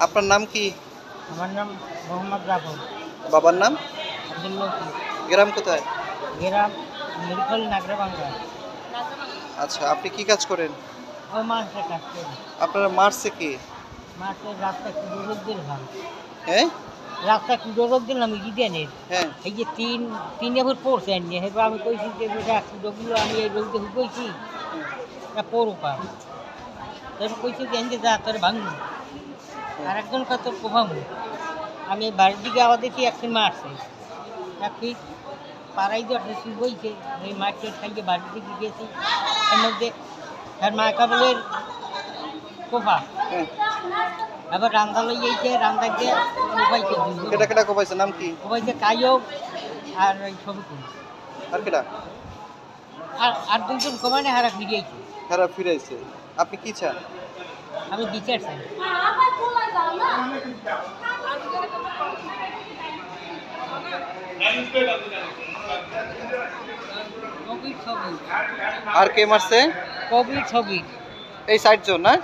আপনার নাম কি? আমার নাম মোহাম্মদ রাফল। বাবার নাম? আব্দুল লতিফ। গ্রাম কোথায়? গ্রাম মিরখল নাগরাবাঙ্গা। আচ্ছা, আপনি কি কাজ করেন? ও মাসে কাজ করি। আপনারা মারছে কি? মাসের রাস্তা কুডোরক দিলাম। হ্যাঁ রাস্তা কুডোরক দিলাম ইডিয়ানের। হ্যাঁ এই যে তিন এবার পড়ছে এনে এবার আমি কইছি যে কুডোগুলো আমি এই রোদে হুকইছি না পড়ো পা। তারপর কইছি যে এনে যা তোর ভাঙবো। আর একজন কত প্রভাবো আমি বাড়ির দিকে আবার দেখি একদিন মারছে এক ফিট পাড়াই দিয়ে একটা শুভইছে ওই মাঠে খাইয়ে বাড়ির দিকে গেছি এর মধ্যে তার মা কাবলের কোফা হ্যাঁ। আবার রান্দা লই যাইছে রান্দা গিয়ে কোপাইছে কেটা কেটা কোপাইছে, নাম কি? কোপাইছে কায়ক আর ওই ছবি আর কেটা? আর দুজন কমানে হারা ফিরিয়েছে। খারাপ ফিরাইছে। আপনি কি চান? আমি বিচার চাই। কবির ছবি। আর কে মারছে? কবির ছবি। এই সাইড জন না?